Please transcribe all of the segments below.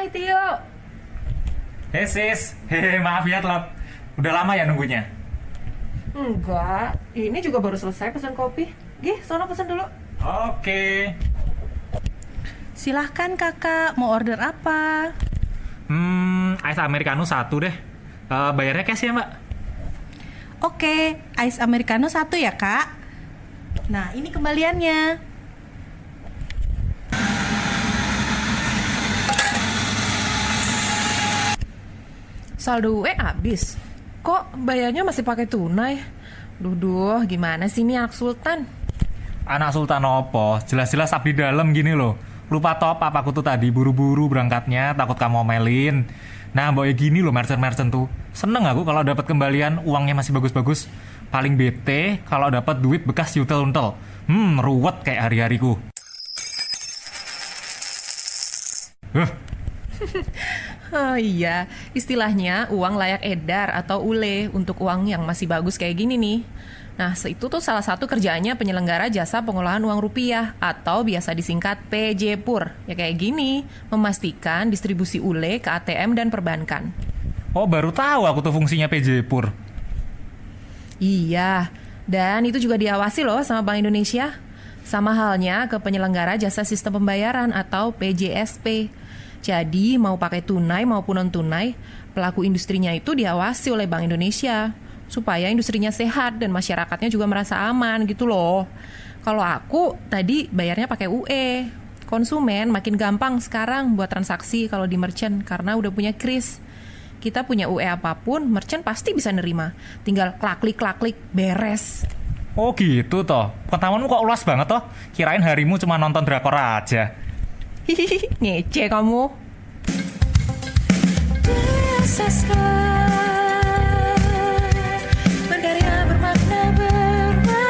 Hai Tio. Hei sis, hehe, maaf ya telat. Udah lama ya nunggunya? Enggak, ini juga baru selesai pesan kopi. Gih, sono pesan dulu. Oke. Silahkan kakak, mau order apa? Ice americano satu deh. Bayarnya cash ya mbak? Oke, ice americano 1 ya kak. Nah, ini kembaliannya. Saldo UE habis. Kok bayarnya masih pakai tunai? Duh, gimana sih ini anak sultan? Anak sultan opo? Jelas-jelas abdi dalam gini loh. Lupa top up aku tuh tadi buru-buru berangkatnya, takut kamu omelin. Nah, mbak gini loh merchant-merchant tuh. Seneng aku kalau dapat kembalian uangnya masih bagus-bagus. Paling bete kalau dapat duit bekas yutel-untel. Ruwet kayak hari-hariku. Oh iya, istilahnya uang layak edar atau ULE untuk uang yang masih bagus kayak gini nih. Nah, itu tuh salah satu kerjaannya penyelenggara jasa pengolahan uang rupiah atau biasa disingkat PJPUR. Ya kayak gini, memastikan distribusi ULE ke ATM dan perbankan. Oh, baru tahu aku tuh fungsinya PJPUR. Iya, dan itu juga diawasi loh sama Bank Indonesia. Sama halnya ke penyelenggara jasa sistem pembayaran atau PJSP. Jadi mau pakai tunai maupun non-tunai, pelaku industrinya itu diawasi oleh Bank Indonesia. Supaya industrinya sehat dan masyarakatnya juga merasa aman gitu loh. Kalau aku tadi bayarnya pakai UE. Konsumen makin gampang sekarang buat transaksi kalau di merchant karena udah punya kris. Kita punya UE apapun, merchant pasti bisa nerima. Tinggal klik-klik, beres. Oh gitu toh. Pengetahuanmu kok luas banget toh. Kirain harimu cuma nonton drakor aja. Hihihi, ngece kamu. Berkarya bermakna berwarna.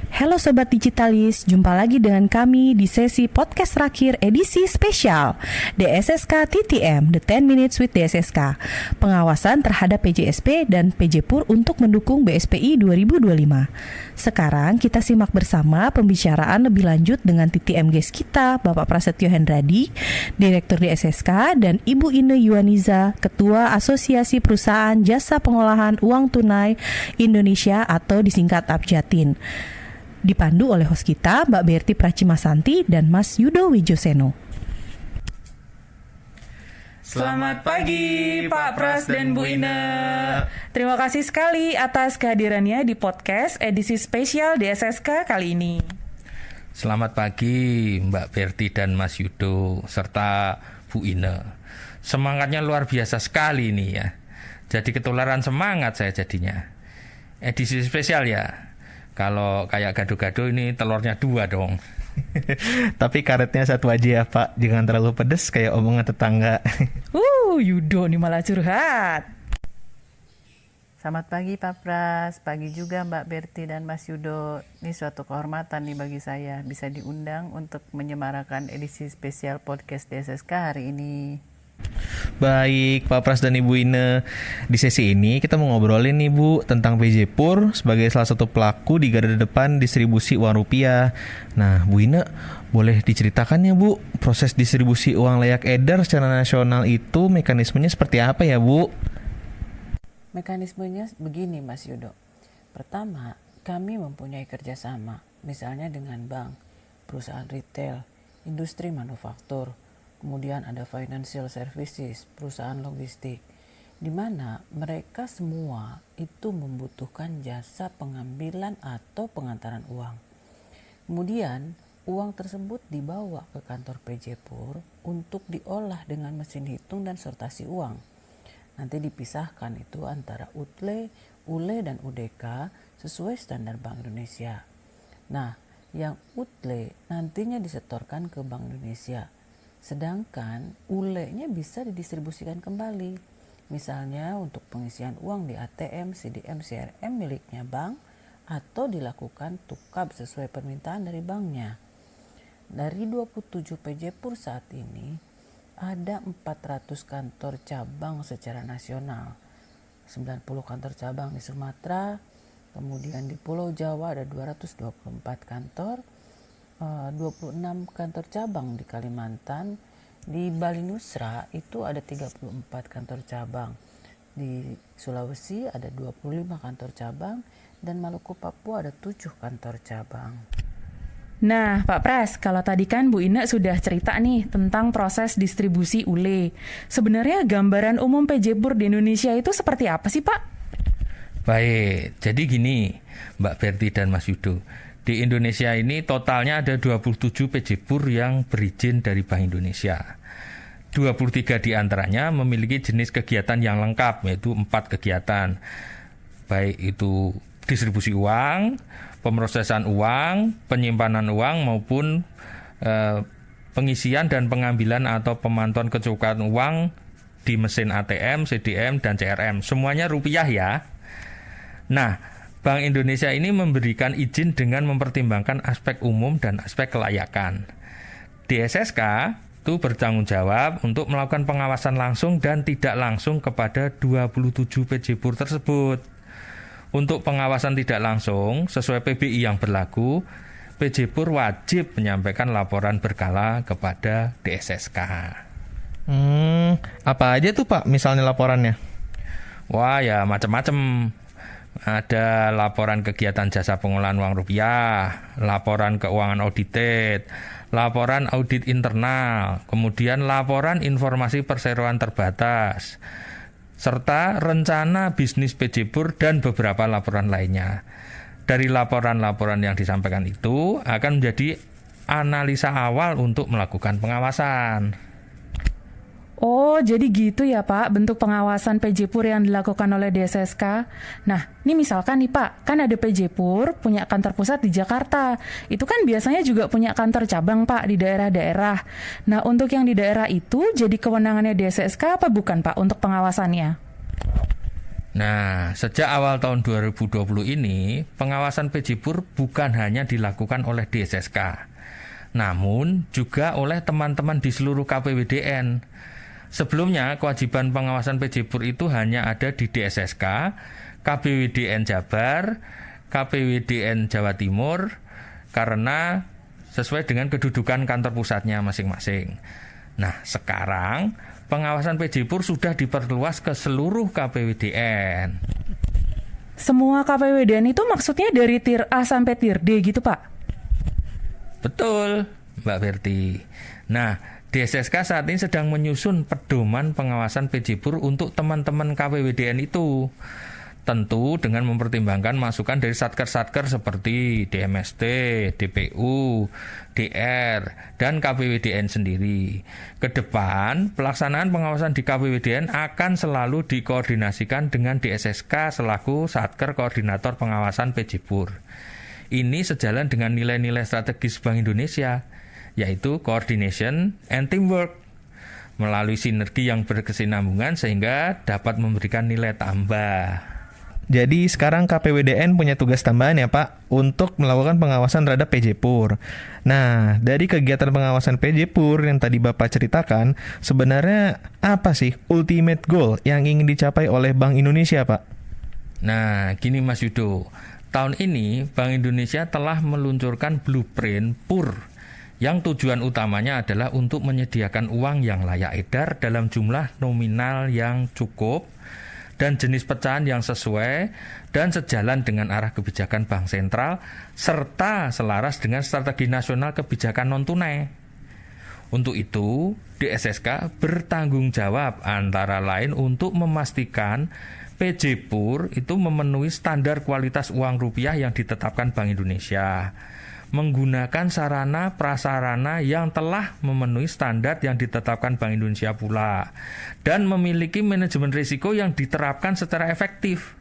Halo Sobat Digitalis, jumpa lagi dengan kami di sesi podcast terakhir edisi spesial DSSK TTM, The 10 Minutes with DSSK, pengawasan terhadap PJSP dan PJPUR untuk mendukung BSPI 2025. Sekarang kita simak bersama pembicaraan lebih lanjut dengan TTM guest kita, Bapak Prasetyo Hendradi, Direktur DSSK, dan Ibu Ine Yuaniza, Ketua Asosiasi Perusahaan Jasa Pengolahan Uang Tunai Indonesia atau disingkat APJATIN. Dipandu oleh host kita, Mbak Berti Pracimasanti dan Mas Yudo Wijoseno. Selamat pagi Pak Pras dan Bu Ine. Terima kasih sekali atas kehadirannya di podcast edisi spesial DSSK kali ini. Selamat pagi Mbak Berti dan Mas Yudo serta Bu Ine. Semangatnya luar biasa sekali ini ya. Jadi ketularan semangat saya jadinya. Edisi spesial ya. Kalau kayak gado-gado ini telurnya 2 dong. Tapi karetnya 1 aja ya Pak. Jangan terlalu pedes kayak omongan tetangga. Yudo nih malah curhat. Selamat pagi Pak Pras, pagi juga Mbak Berti dan Mas Yudo. Ini suatu kehormatan nih bagi saya bisa diundang untuk menyemarakan edisi spesial podcast DSSK hari ini. Baik Pak Pras dan Ibu Ine, di sesi ini kita mau ngobrolin nih Bu tentang PJPUR sebagai salah satu pelaku di garda depan distribusi uang rupiah. Nah Bu Ine, boleh diceritakan ya Bu, proses distribusi uang layak edar secara nasional itu mekanismenya seperti apa ya Bu? Mekanismenya begini Mas Yudo. Pertama, kami mempunyai kerjasama misalnya dengan bank, perusahaan retail, industri manufaktur. Kemudian ada financial services, perusahaan logistik, di mana mereka semua itu membutuhkan jasa pengambilan atau pengantaran uang. Kemudian uang tersebut dibawa ke kantor PJPUR untuk diolah dengan mesin hitung dan sortasi uang. Nanti dipisahkan itu antara UTLE, ULE, dan UDK sesuai standar Bank Indonesia. Nah, yang UTLE nantinya disetorkan ke Bank Indonesia. Sedangkan ULE-nya bisa didistribusikan kembali. Misalnya untuk pengisian uang di ATM, CDM, CRM miliknya bank atau dilakukan tukab sesuai permintaan dari banknya. Dari 27 PJPUR saat ini ada 400 kantor cabang secara nasional. 90 kantor cabang di Sumatera, kemudian di Pulau Jawa ada 224 kantor, 26 kantor cabang di Kalimantan. Di Bali Nusra itu ada 34 kantor cabang. Di Sulawesi ada 25 kantor cabang dan Maluku Papua ada 7 kantor cabang. Nah, Pak Pras, kalau tadi kan Bu Ine sudah cerita nih tentang proses distribusi ULE. Sebenarnya gambaran umum PJ Pur di Indonesia itu seperti apa sih, Pak? Baik, jadi gini Mbak Berti dan Mas Yudo. Di Indonesia ini totalnya ada 27 PJ Pur yang berizin dari Bank Indonesia. 23 diantaranya memiliki jenis kegiatan yang lengkap, yaitu 4 kegiatan. Baik itu distribusi uang, pemrosesan uang, penyimpanan uang maupun pengisian dan pengambilan atau pemantauan kecukupan uang di mesin ATM, CDM, dan CRM. Semuanya rupiah ya. Nah, Bank Indonesia ini memberikan izin dengan mempertimbangkan aspek umum dan aspek kelayakan. DSSK itu bertanggung jawab untuk melakukan pengawasan langsung dan tidak langsung kepada 27 PJ Pur tersebut. Untuk pengawasan tidak langsung, sesuai PBI yang berlaku, PJ Pur wajib menyampaikan laporan berkala kepada DSSK. Apa aja tuh Pak misalnya laporannya? Wah ya macam-macam. Ada laporan kegiatan jasa pengolahan uang rupiah, laporan keuangan audited, laporan audit internal, kemudian laporan informasi perseroan terbatas, serta rencana bisnis PJ Pur dan beberapa laporan lainnya. Dari laporan-laporan yang disampaikan itu akan menjadi analisa awal untuk melakukan pengawasan. Oh, jadi gitu ya Pak, bentuk pengawasan PJ Pur yang dilakukan oleh DSSK. Nah, ini misalkan nih Pak, kan ada PJ Pur punya kantor pusat di Jakarta. Itu kan biasanya juga punya kantor cabang Pak di daerah-daerah. Nah, untuk yang di daerah itu jadi kewenangannya DSSK apa bukan Pak untuk pengawasannya? Nah, sejak awal tahun 2020 ini, pengawasan PJ Pur bukan hanya dilakukan oleh DSSK, namun juga oleh teman-teman di seluruh KPWDN. Sebelumnya, kewajiban pengawasan PJ Pur itu hanya ada di DSSK, KPWDN Jabar, KPWDN Jawa Timur, karena sesuai dengan kedudukan kantor pusatnya masing-masing. Nah, sekarang pengawasan PJ Pur sudah diperluas ke seluruh KPWDN. Semua KPWDN itu maksudnya dari Tier A sampai Tier D gitu Pak? Betul, Mbak Berti. Nah, DSSK saat ini sedang menyusun pedoman pengawasan PJ Pur untuk teman-teman KPWDN itu. Tentu dengan mempertimbangkan masukan dari satker-satker seperti DMST, DPU, DR, dan KPWDN sendiri. Kedepan, pelaksanaan pengawasan di KPWDN akan selalu dikoordinasikan dengan DSSK selaku satker koordinator pengawasan PJ Pur. Ini sejalan dengan nilai-nilai strategis Bank Indonesia, yaitu coordination and teamwork, melalui sinergi yang berkesinambungan sehingga dapat memberikan nilai tambah. Jadi sekarang KPWDN punya tugas tambahan ya Pak untuk melakukan pengawasan terhadap PJ Pur. Nah, dari kegiatan pengawasan PJ Pur yang tadi Bapak ceritakan, sebenarnya apa sih ultimate goal yang ingin dicapai oleh Bank Indonesia Pak? Nah, gini Mas Yudo, tahun ini Bank Indonesia telah meluncurkan blueprint Pur yang tujuan utamanya adalah untuk menyediakan uang yang layak edar dalam jumlah nominal yang cukup dan jenis pecahan yang sesuai dan sejalan dengan arah kebijakan Bank Sentral serta selaras dengan strategi nasional kebijakan non-tunai. Untuk itu, DSSK bertanggung jawab antara lain untuk memastikan PJ Pur itu memenuhi standar kualitas uang rupiah yang ditetapkan Bank Indonesia, menggunakan sarana prasarana yang telah memenuhi standar yang ditetapkan Bank Indonesia pula, dan memiliki manajemen risiko yang diterapkan secara efektif.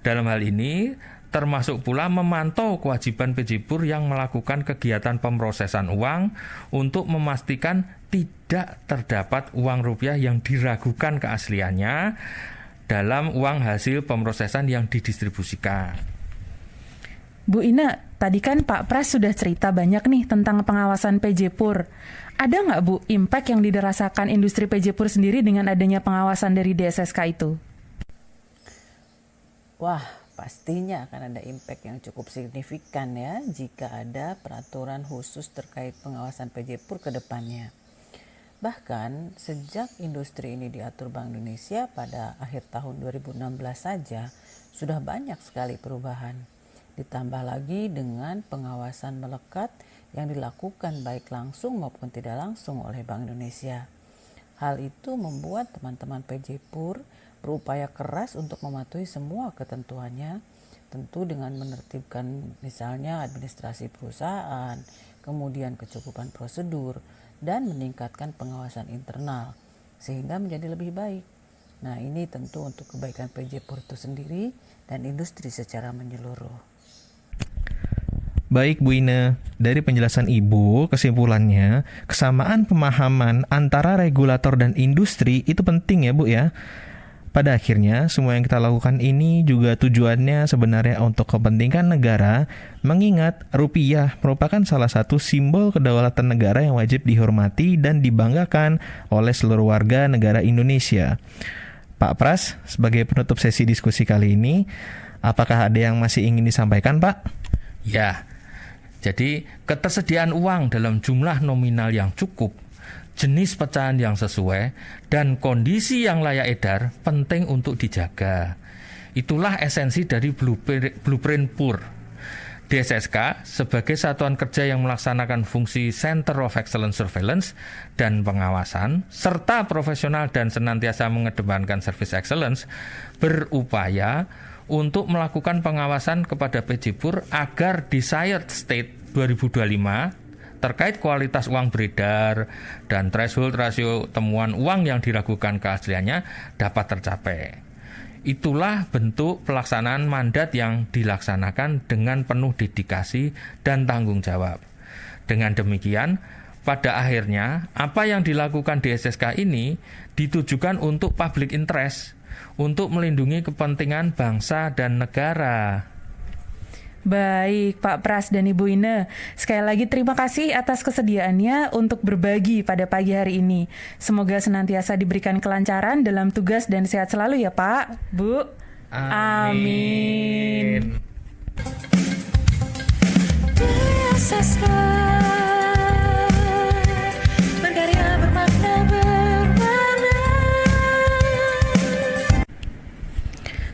Dalam hal ini, termasuk pula memantau kewajiban PJ Pur yang melakukan kegiatan pemrosesan uang untuk memastikan tidak terdapat uang rupiah yang diragukan keasliannya dalam uang hasil pemrosesan yang didistribusikan. Bu Ina, tadi kan Pak Pras sudah cerita banyak nih tentang pengawasan PJ Pur. Ada nggak Bu impact yang dirasakan industri PJ Pur sendiri dengan adanya pengawasan dari DSSK itu? Wah, pastinya akan ada impact yang cukup signifikan ya jika ada peraturan khusus terkait pengawasan PJPUR ke depannya. Bahkan sejak industri ini diatur Bank Indonesia pada akhir tahun 2016 saja sudah banyak sekali perubahan. Ditambah lagi dengan pengawasan melekat yang dilakukan baik langsung maupun tidak langsung oleh Bank Indonesia. Hal itu membuat teman-teman PJPUR berupaya keras untuk mematuhi semua ketentuannya, tentu dengan menertibkan misalnya administrasi perusahaan, kemudian kecukupan prosedur, dan meningkatkan pengawasan internal, sehingga menjadi lebih baik. Nah, ini tentu untuk kebaikan PJPUR itu sendiri dan industri secara menyeluruh. Baik Bu Ine, dari penjelasan Ibu, kesimpulannya kesamaan pemahaman antara regulator dan industri itu penting ya Bu ya. Pada akhirnya, semua yang kita lakukan ini juga tujuannya sebenarnya untuk kepentingan negara, mengingat rupiah merupakan salah satu simbol kedaulatan negara yang wajib dihormati dan dibanggakan oleh seluruh warga negara Indonesia. Pak Pras, sebagai penutup sesi diskusi kali ini, apakah ada yang masih ingin disampaikan, Pak? Ya, jadi ketersediaan uang dalam jumlah nominal yang cukup, jenis pecahan yang sesuai, dan kondisi yang layak edar penting untuk dijaga. Itulah esensi dari Blueprint PUR. DSSK sebagai satuan kerja yang melaksanakan fungsi Center of Excellence Surveillance dan pengawasan, serta profesional dan senantiasa mengedepankan service excellence, berupaya untuk melakukan pengawasan kepada PJPUR agar desired state 2025 terkait kualitas uang beredar dan threshold rasio temuan uang yang diragukan keasliannya dapat tercapai. Itulah bentuk pelaksanaan mandat yang dilaksanakan dengan penuh dedikasi dan tanggung jawab. Dengan demikian, pada akhirnya apa yang dilakukan DSSK ini ditujukan untuk public interest, untuk melindungi kepentingan bangsa dan negara. Baik, Pak Pras dan Ibu Ine. Sekali lagi terima kasih atas kesediaannya untuk berbagi pada pagi hari ini. Semoga senantiasa diberikan kelancaran dalam tugas dan sehat selalu ya Pak, Bu. Amin. Berkarya bermakna berwarna.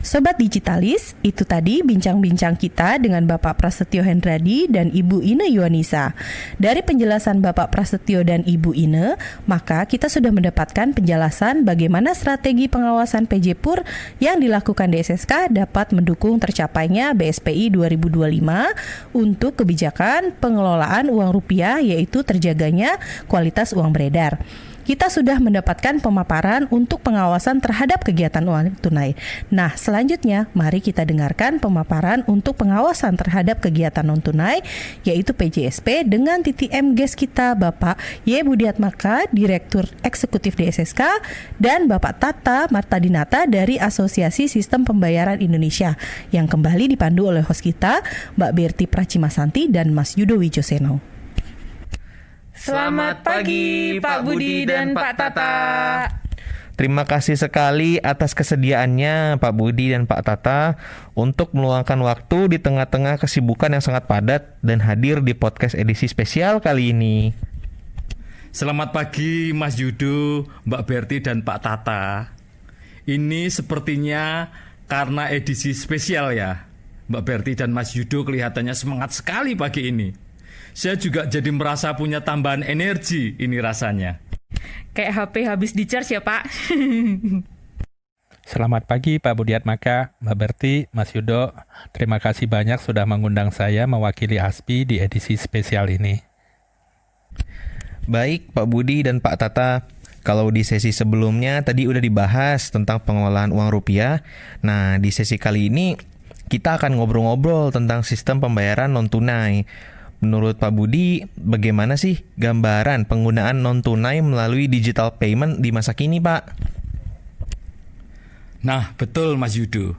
Sobat Digitalis, itu tadi bincang-bincang kita dengan Bapak Prasetyo Hendradi dan Ibu Ine Yuwanisa. Dari penjelasan Bapak Prasetyo dan Ibu Ine, maka kita sudah mendapatkan penjelasan bagaimana strategi pengawasan PJPUR yang dilakukan DSSK dapat mendukung tercapainya BSPI 2025 untuk kebijakan pengelolaan uang rupiah, yaitu terjaganya kualitas uang beredar. Kita sudah mendapatkan pemaparan untuk pengawasan terhadap kegiatan uang tunai. Nah, selanjutnya mari kita dengarkan pemaparan untuk pengawasan terhadap kegiatan non tunai, yaitu PJSP dengan TTM guest kita Bapak Y. Budiatmaka, Direktur Eksekutif DSSK, dan Bapak Tata Martadinata dari Asosiasi Sistem Pembayaran Indonesia, yang kembali dipandu oleh host kita Mbak Berti Pracimasanti dan Mas Yudo Wijoseno. Selamat pagi Pak Budi dan Pak Tata. Terima kasih sekali atas kesediaannya Pak Budi dan Pak Tata untuk meluangkan waktu di tengah-tengah kesibukan yang sangat padat dan hadir di podcast edisi spesial kali ini. Selamat pagi Mas Yudo, Mbak Berti dan Pak Tata. Ini sepertinya karena edisi spesial ya. Mbak Berti dan Mas Yudo kelihatannya semangat sekali pagi ini. Saya juga jadi merasa punya tambahan energi ini rasanya. Kayak HP habis di-charge ya Pak. Selamat pagi Pak Budiatmaka, Mbak Berti, Mas Yudo. Terima kasih banyak sudah mengundang saya mewakili ASPI di edisi spesial ini. Baik Pak Budi dan Pak Tata, kalau di sesi sebelumnya tadi udah dibahas tentang pengelolaan uang rupiah. Nah, di sesi kali ini kita akan ngobrol-ngobrol tentang sistem pembayaran non-tunai. Menurut Pak Budi, bagaimana sih gambaran penggunaan non-tunai melalui digital payment di masa kini, Pak? Nah, betul Mas Yudo.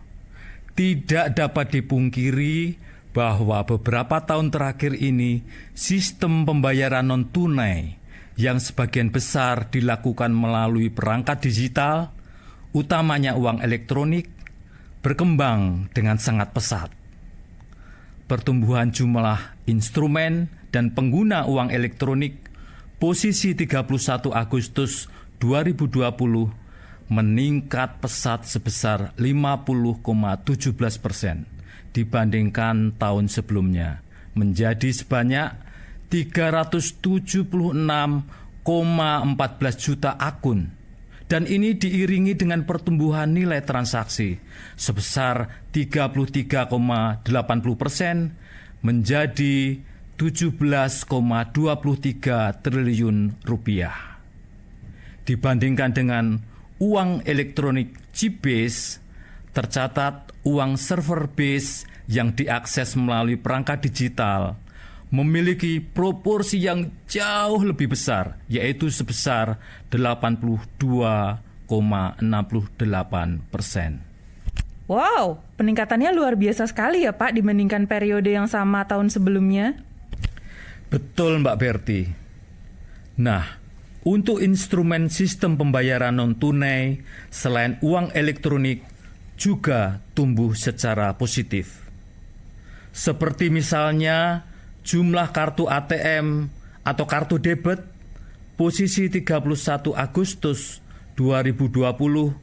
Tidak dapat dipungkiri bahwa beberapa tahun terakhir ini sistem pembayaran non-tunai yang sebagian besar dilakukan melalui perangkat digital, utamanya uang elektronik, berkembang dengan sangat pesat. Pertumbuhan jumlah instrumen dan pengguna uang elektronik posisi 31 Agustus 2020 meningkat pesat sebesar 50,17% dibandingkan tahun sebelumnya, menjadi sebanyak 376,14 juta akun. Dan ini diiringi dengan pertumbuhan nilai transaksi sebesar 33,80% menjadi 17,23 triliun rupiah. Dibandingkan dengan uang elektronik chip base, tercatat uang server base yang diakses melalui perangkat digital memiliki proporsi yang jauh lebih besar, yaitu sebesar 82,68%. Wow, peningkatannya luar biasa sekali ya Pak dibandingkan periode yang sama tahun sebelumnya. Betul Mbak Berti. Nah, untuk instrumen sistem pembayaran non-tunai, selain uang elektronik, juga tumbuh secara positif. Seperti misalnya jumlah kartu ATM atau kartu debit posisi 31 Agustus 2020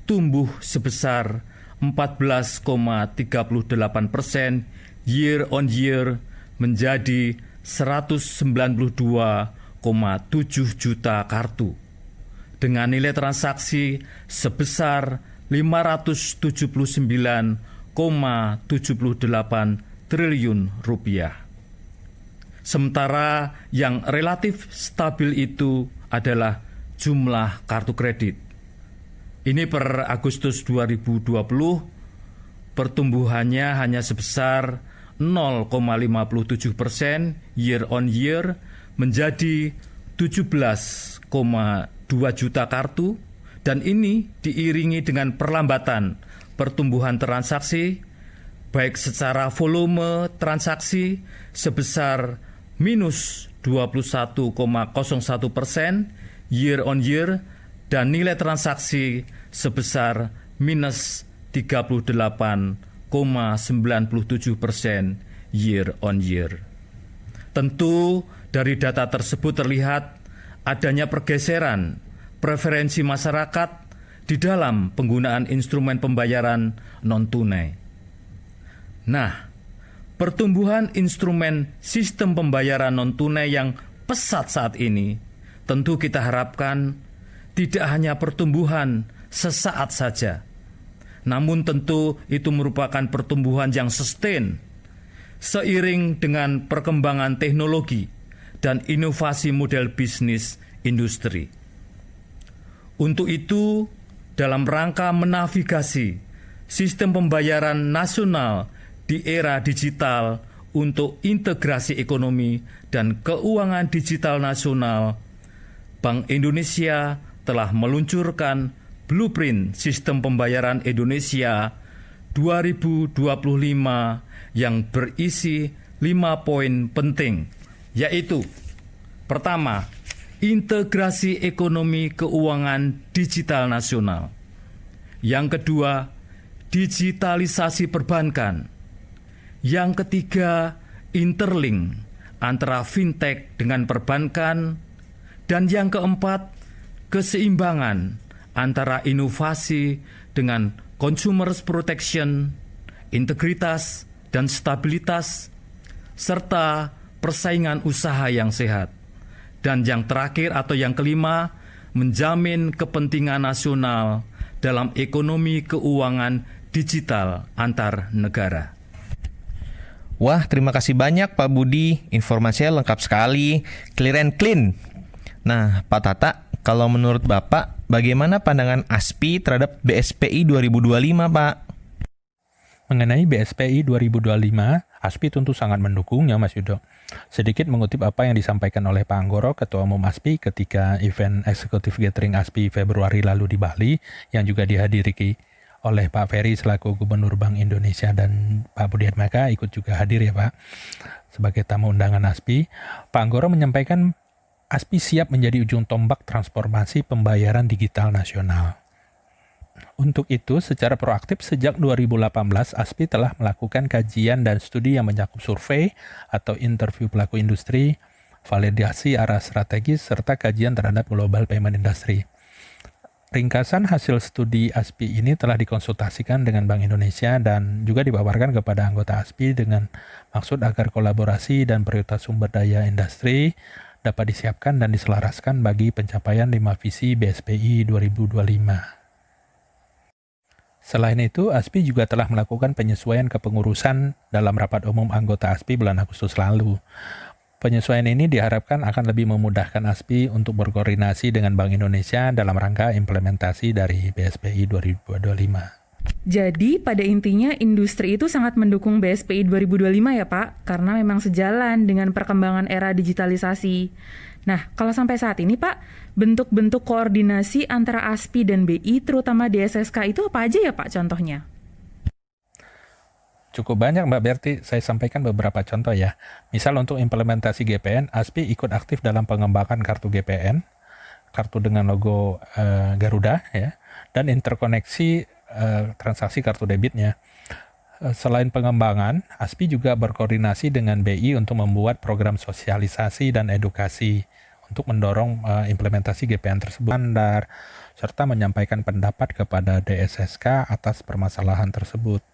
tumbuh sebesar 14,38% year on year menjadi 192,7 juta kartu dengan nilai transaksi sebesar 579,78 triliun rupiah. Sementara yang relatif stabil itu adalah jumlah kartu kredit. Ini per Agustus 2020 pertumbuhannya hanya sebesar 0,57% year on year menjadi 17,2 juta kartu, dan ini diiringi dengan perlambatan pertumbuhan transaksi baik secara volume transaksi sebesar minus 21,01% year on year dan nilai transaksi sebesar minus 38,97% year on year. Tentu dari data tersebut terlihat adanya pergeseran preferensi masyarakat di dalam penggunaan instrumen pembayaran non-tunai. Nah, pertumbuhan instrumen sistem pembayaran non-tunai yang pesat saat ini tentu kita harapkan tidak hanya pertumbuhan sesaat saja, namun tentu itu merupakan pertumbuhan yang sustain seiring dengan perkembangan teknologi dan inovasi model bisnis industri. Untuk itu, dalam rangka menavigasi sistem pembayaran nasional di era digital untuk integrasi ekonomi dan keuangan digital nasional, Bank Indonesia telah meluncurkan Blueprint Sistem Pembayaran Indonesia 2025 yang berisi 5 poin penting, yaitu: pertama, integrasi ekonomi keuangan digital nasional. Yang kedua, digitalisasi perbankan. Yang ketiga, interlink antara fintech dengan perbankan. Dan yang keempat, keseimbangan antara inovasi dengan consumer protection, integritas dan stabilitas, serta persaingan usaha yang sehat. Dan yang terakhir atau yang kelima, menjamin kepentingan nasional dalam ekonomi keuangan digital antar negara. Wah, terima kasih banyak Pak Budi, informasinya lengkap sekali, clear and clean. Nah, Pak Tata, kalau menurut Bapak, bagaimana pandangan ASPI terhadap BSPI 2025, Pak? Mengenai BSPI 2025, ASPI tentu sangat mendukungnya, Mas Yudo. Sedikit mengutip apa yang disampaikan oleh Pak Anggoro, Ketua Umum ASPI, ketika event eksekutif gathering ASPI Februari lalu di Bali, yang juga dihadiri oleh Pak Ferry selaku Gubernur Bank Indonesia, dan Pak Budiatmaka ikut juga hadir ya Pak, sebagai tamu undangan ASPI. Pak Anggoro menyampaikan ASPI siap menjadi ujung tombak transformasi pembayaran digital nasional. Untuk itu, secara proaktif sejak 2018, ASPI telah melakukan kajian dan studi yang mencakup survei atau interview pelaku industri, validasi arah strategis, serta kajian terhadap global payment industry. Ringkasan hasil studi ASPI ini telah dikonsultasikan dengan Bank Indonesia dan juga dipaparkan kepada anggota ASPI dengan maksud agar kolaborasi dan prioritas sumber daya industri dapat disiapkan dan diselaraskan bagi pencapaian 5 visi BSPI 2025. Selain itu, ASPI juga telah melakukan penyesuaian kepengurusan dalam rapat umum anggota ASPI bulan Agustus lalu. Penyesuaian ini diharapkan akan lebih memudahkan ASPI untuk berkoordinasi dengan Bank Indonesia dalam rangka implementasi dari BSPI 2025. Jadi pada intinya industri itu sangat mendukung BSPI 2025 ya Pak, karena memang sejalan dengan perkembangan era digitalisasi. Nah, kalau sampai saat ini Pak, bentuk-bentuk koordinasi antara ASPI dan BI terutama di SSK itu apa aja ya Pak contohnya? Cukup banyak Mbak Berti, saya sampaikan beberapa contoh ya. Misal untuk implementasi GPN, ASPI ikut aktif dalam pengembangan kartu GPN, kartu dengan logo Garuda ya, dan interkoneksi transaksi kartu debitnya. Selain pengembangan, ASPI juga berkoordinasi dengan BI untuk membuat program sosialisasi dan edukasi untuk mendorong implementasi GPN tersebut standar, serta menyampaikan pendapat kepada DSSK atas permasalahan tersebut.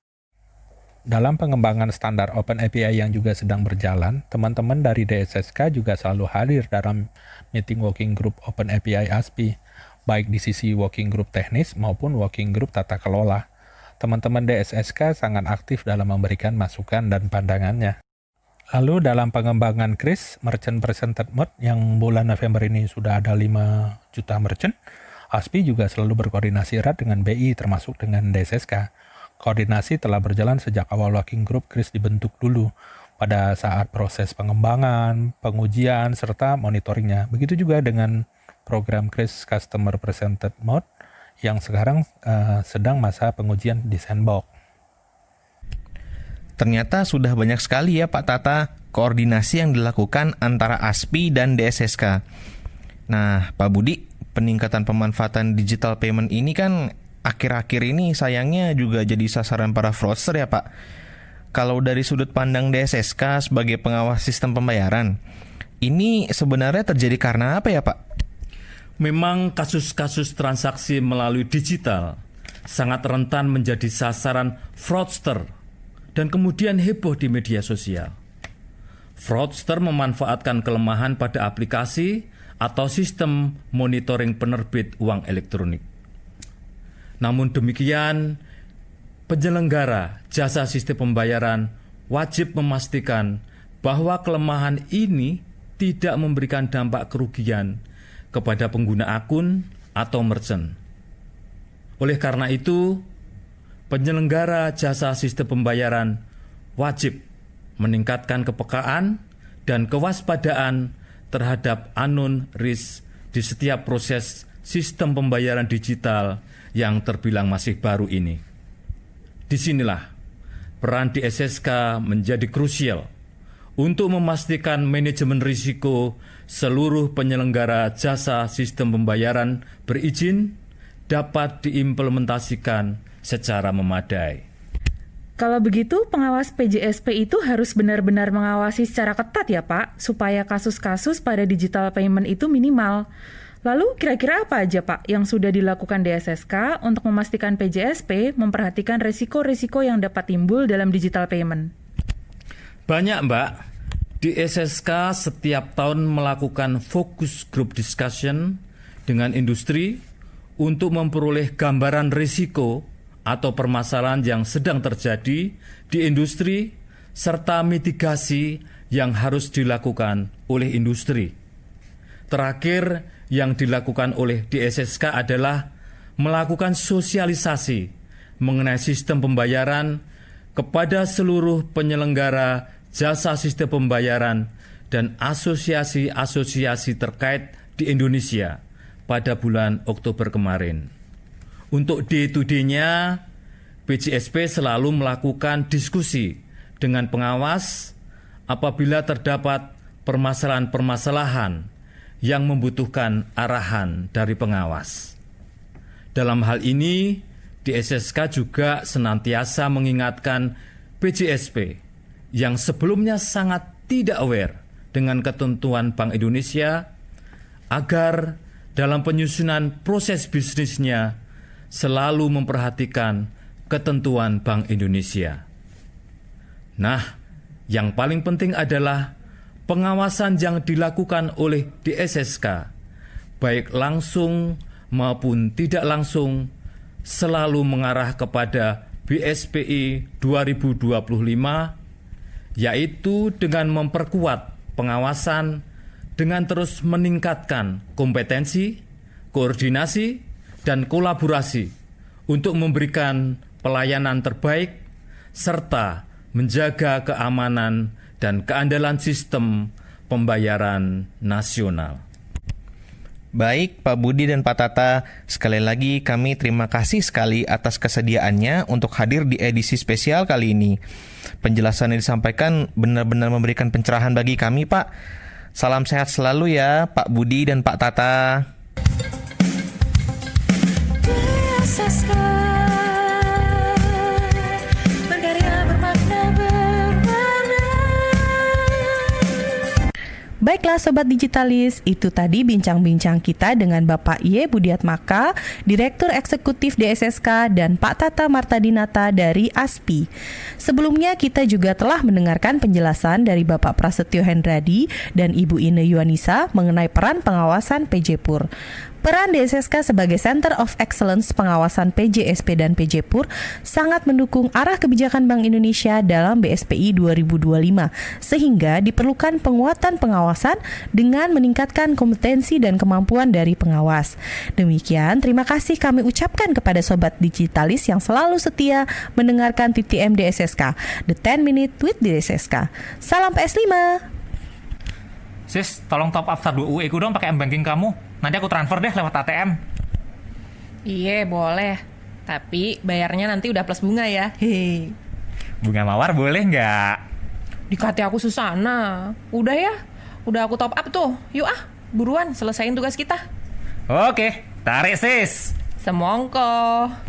Dalam pengembangan standar Open API yang juga sedang berjalan, teman-teman dari DSSK juga selalu hadir dalam meeting working group Open API ASPI, baik di sisi working group teknis maupun working group tata kelola. Teman-teman DSSK sangat aktif dalam memberikan masukan dan pandangannya. Lalu dalam pengembangan KRIS, Merchant Presented Mode yang bulan November ini sudah ada 5 juta merchant, ASPI juga selalu berkoordinasi erat dengan BI termasuk dengan DSSK. Koordinasi telah berjalan sejak awal working group KRIS dibentuk dulu pada saat proses pengembangan, pengujian, serta monitoringnya. Begitu juga dengan program KRIS Customer Presented Mode yang sekarang sedang masa pengujian di sandbox. Ternyata sudah banyak sekali ya Pak Tata koordinasi yang dilakukan antara ASPI dan DSSK. Nah Pak Budi, peningkatan pemanfaatan digital payment ini kan akhir-akhir ini sayangnya juga jadi sasaran para fraudster ya Pak. Kalau dari sudut pandang DSSK sebagai pengawas sistem pembayaran, ini sebenarnya terjadi karena apa ya Pak? Memang kasus-kasus transaksi melalui digital sangat rentan menjadi sasaran fraudster dan kemudian heboh di media sosial. Fraudster memanfaatkan kelemahan pada aplikasi atau sistem monitoring penerbit uang elektronik. Namun demikian, penyelenggara jasa sistem pembayaran wajib memastikan bahwa kelemahan ini tidak memberikan dampak kerugian kepada pengguna akun atau merchant. Oleh karena itu, penyelenggara jasa sistem pembayaran wajib meningkatkan kepekaan dan kewaspadaan terhadap unknown risk di setiap proses sistem pembayaran digital yang terbilang masih baru ini. Disinilah peran DSSK menjadi krusial untuk memastikan manajemen risiko seluruh penyelenggara jasa sistem pembayaran berizin dapat diimplementasikan secara memadai. Kalau begitu, pengawas PJSP itu harus benar-benar mengawasi secara ketat ya Pak, supaya kasus-kasus pada digital payment itu minimal. Lalu kira-kira apa aja Pak yang sudah dilakukan DSSK untuk memastikan PJSP memperhatikan risiko-risiko yang dapat timbul dalam digital payment? Banyak Mbak. DSSK setiap tahun melakukan focus group discussion dengan industri untuk memperoleh gambaran risiko atau permasalahan yang sedang terjadi di industri serta mitigasi yang harus dilakukan oleh industri. Terakhir yang dilakukan oleh DSSK adalah melakukan sosialisasi mengenai sistem pembayaran kepada seluruh penyelenggara jasa sistem pembayaran dan asosiasi-asosiasi terkait di Indonesia pada bulan Oktober kemarin. Untuk day-to-day-nya, PJSP selalu melakukan diskusi dengan pengawas apabila terdapat permasalahan-permasalahan yang membutuhkan arahan dari pengawas. Dalam hal ini, di SSK juga senantiasa mengingatkan PJSP yang sebelumnya sangat tidak aware dengan ketentuan Bank Indonesia agar dalam penyusunan proses bisnisnya selalu memperhatikan ketentuan Bank Indonesia. Nah, yang paling penting adalah pengawasan yang dilakukan oleh DSSK, baik langsung maupun tidak langsung, selalu mengarah kepada BSPI 2025, yaitu dengan memperkuat pengawasan dengan terus meningkatkan kompetensi, koordinasi, dan kolaborasi untuk memberikan pelayanan terbaik serta menjaga keamanan dan keandalan sistem pembayaran nasional. Baik, Pak Budi dan Pak Tata, sekali lagi kami terima kasih sekali atas kesediaannya untuk hadir di edisi spesial kali ini. Penjelasan yang disampaikan benar-benar memberikan pencerahan bagi kami, Pak. Salam sehat selalu ya, Pak Budi dan Pak Tata. Baiklah Sobat Digitalis, itu tadi bincang-bincang kita dengan Bapak Y. Budiatmaka, Direktur Eksekutif DSSK, dan Pak Tata Martadinata dari ASPI. Sebelumnya kita juga telah mendengarkan penjelasan dari Bapak Prasetyo Hendradi dan Ibu Ine Yuanisa mengenai peran pengawasan PJPur. Peran DSSK sebagai Center of Excellence pengawasan PJSP dan PJPur sangat mendukung arah kebijakan Bank Indonesia dalam BSPI 2025, sehingga diperlukan penguatan pengawasan dengan meningkatkan kompetensi dan kemampuan dari pengawas. Demikian, terima kasih kami ucapkan kepada Sobat Digitalis yang selalu setia mendengarkan TTM DSSK, The 10 Minute with DSSK. Salam PS5! Sis, tolong top up saldo UE ku dong pakai M-Banking kamu. Nanti aku transfer deh lewat ATM. Iya, boleh. Tapi bayarnya nanti udah plus bunga ya. Hehe. Bunga mawar boleh nggak? Di KT aku Susana. Udah ya? Udah aku top up tuh. Yuk buruan selesain tugas kita. Oke, tarik sis. Semongko.